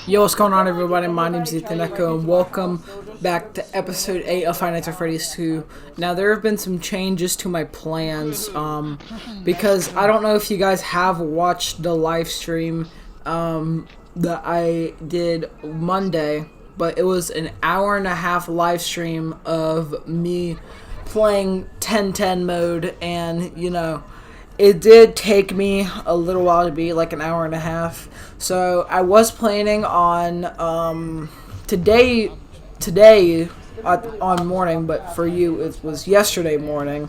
Yo, what's going on, everybody? My name's Ethan Echo, and welcome back to episode 8 of Five Nights at Freddy's 2. Now, there have been some changes to my plans, because I don't know if you guys have watched the live stream, that I did Monday, but it was an hour and a half live stream of me playing 10-10 mode, and, it did take me a little while to be like an hour and a half. So I was planning on today on morning, but for you it was yesterday morning.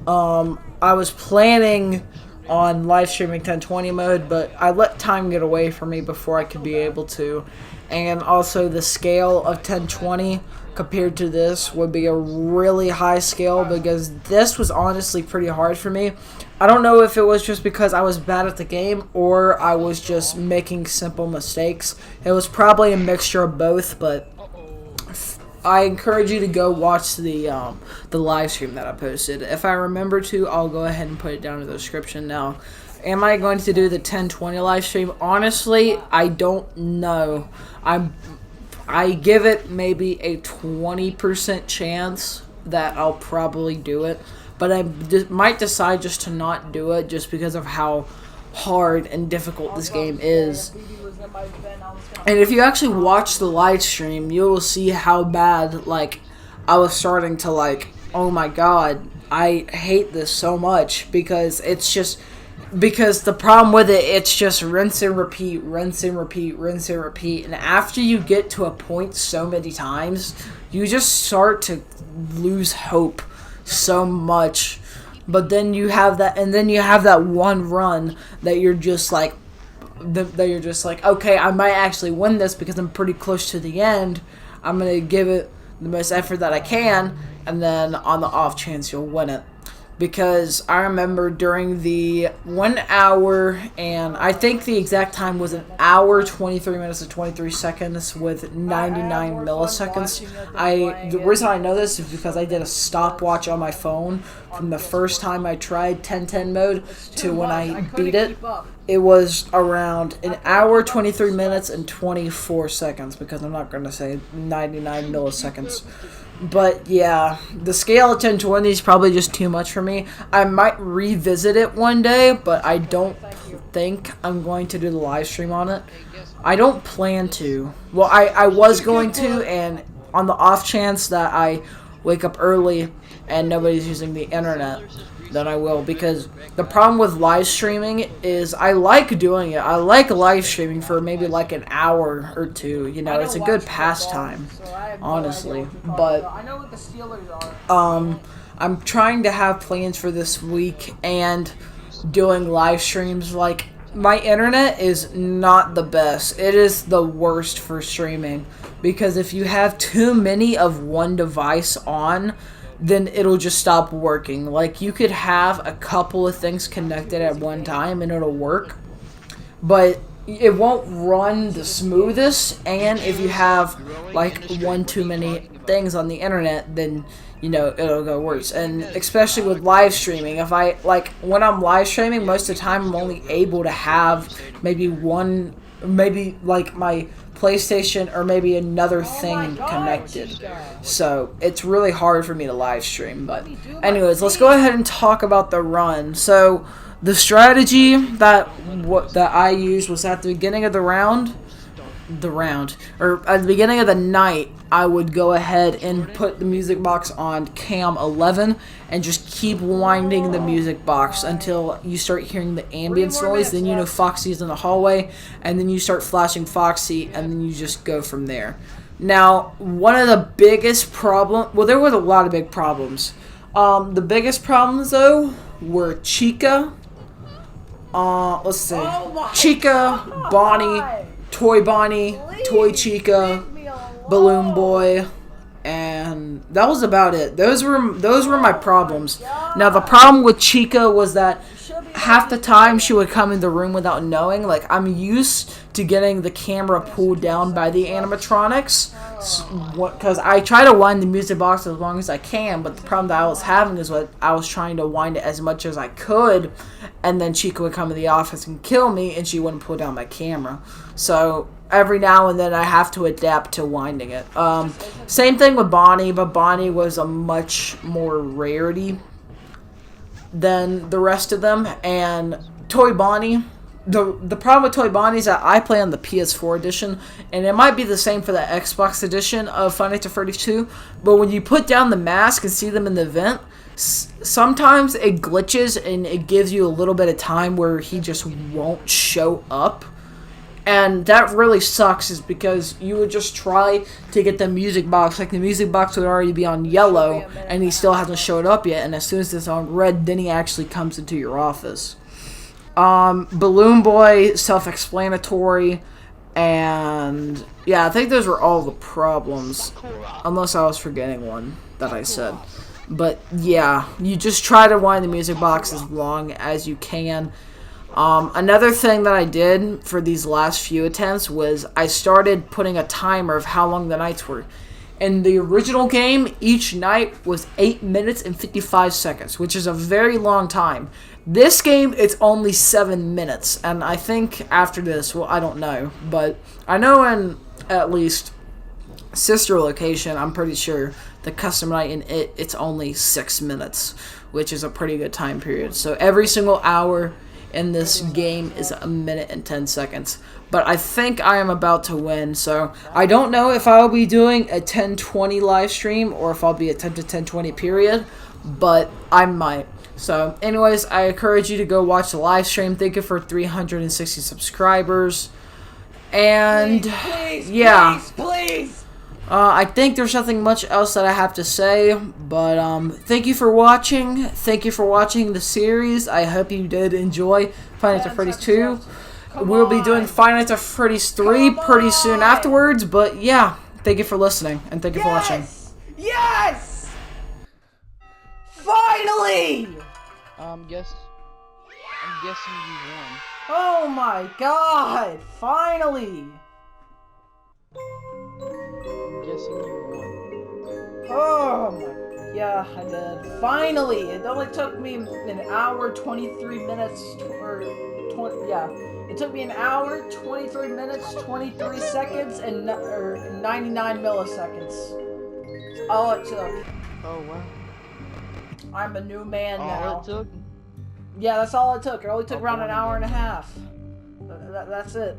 I was planning on live streaming 1020 mode, but I let time get away from me before I could be able to. And also the scale of 1020 compared to this would be a really high scale, because this was honestly pretty hard for me. I don't know if it was just because I was bad at the game or I was just making simple mistakes. It was probably a mixture of both, but I encourage you to go watch the live stream that I posted. If I remember to, I'll go ahead and put it down in the description now. Am I going to do the 1020 live stream? Honestly, I don't know. I give it maybe a 20% chance that I'll probably do it, but I might decide just to not do it just because of how hard and difficult this game is. And if you actually watch the live stream, you will see how bad, I was starting to, oh my god, I hate this so much, because the problem with it's just rinse and repeat, rinse and repeat, rinse and repeat. And after you get to a point so many times, you just start to lose hope so much. But then you have that one run that you're just like, okay, I might actually win this because I'm pretty close to the end. I'm going to give it the most effort that I can, and then on the off chance you'll win it. Because I remember during the 1 hour, and I think the exact time was an hour, 23 minutes and 23 seconds with 99 milliseconds. The reason I know this is because I did a stopwatch on my phone from the first time I tried 1010 mode to when I beat it. It was around an hour, 23 minutes, and 24 seconds, because I'm not going to say 99 milliseconds. But yeah, the scale of 1020 is probably just too much for me. I might revisit it one day, but I don't think I'm going to do the live stream on it. I don't plan to. Well, I was going to, and on the off chance that I wake up early and nobody's using the internet, then I will. Because the problem with live streaming is I like doing it. I like live streaming for maybe like an hour or two. It's a good pastime, honestly. But I'm trying to have plans for this week and doing live streams. Like, my internet is not the best. It is the worst for streaming, because if you have too many of one device on, then it'll just stop working. Like, you could have a couple of things connected at one time and it'll work, but it won't run the smoothest. And if you have one too many things on the internet, then it'll go worse. And especially with live streaming, if when I'm live streaming, most of the time I'm only able to have maybe my PlayStation or maybe another thing connected. So it's really hard for me to live stream. But anyways, let's go ahead and talk about the run. So the strategy that I used was at the beginning of or at the beginning of the night, I would go ahead and put the music box on cam 11 and just keep winding the music box until you start hearing the ambience noise. Then Foxy's in the hallway, and then you start flashing Foxy, and then you just go from there. Now, one of the biggest there was a lot of big problems. The biggest problems, though, were Chica. Let's see. Chica, Bonnie, Toy Bonnie, Toy Chica, Balloon Boy, and that was about it. Those were my problems. Now, the problem with Chica was that half the time she would come in the room without knowing. Like, I'm used to getting the camera pulled down by the animatronics, because I try to wind the music box as long as I can, but the problem that I was having is I was trying to wind it as much as I could, and then Chica would come to the office and kill me, and she wouldn't pull down my camera. So every now and then I have to adapt to winding it. Same thing with Bonnie, but Bonnie was a much more rarity than the rest of them. And Toy Bonnie, the problem with Toy Bonnie is that I play on the PS4 edition, and it might be the same for the Xbox edition of Five Nights at Freddy's 2, but when you put down the mask and see them in the vent, sometimes it glitches and it gives you a little bit of time where he just won't show up. And that really sucks, is because you would just try to get the music box. Like, the music box would already be on yellow, and he still hasn't showed up yet. And as soon as it's on red, then he actually comes into your office. Balloon Boy, self-explanatory. And, yeah, I think those were all the problems. Unless I was forgetting one that I said. But, yeah, you just try to wind the music box as long as you can. Another thing that I did for these last few attempts was I started putting a timer of how long the nights were. In the original game, each night was 8 minutes and 55 seconds, which is a very long time. This game, it's only 7 minutes, and I think after this, well, I don't know, but I know in at least sister location, I'm pretty sure the custom night in it's only 6 minutes, which is a pretty good time period. So every single hour in this game is 1 minute and 10 seconds. But I think I am about to win, so I don't know if I'll be doing a 1020 live stream or if I'll be attempting 1020 period, but I might. So anyways, I encourage you to go watch the live stream. Thank you for 360 subscribers. And yeah. Please. I think there's nothing much else that I have to say, but thank you for watching. Thank you for watching the series. I hope you did enjoy Five Nights at Freddy's 2. We'll be doing Five Nights at Freddy's 3 pretty soon afterwards, but yeah, thank you for listening, and thank you for watching. Yes! Finally! I'm guessing you won. Oh my god, finally! Guessing you won. Oh my, yeah, I did. Finally! It only took me an hour, 23 minutes, it took me an hour, 23 minutes, 23 seconds, and 99 milliseconds. That's all it took. Oh, wow. I'm a new man now. All it took? Yeah, that's all it took. It only took around an hour and a half. That's it.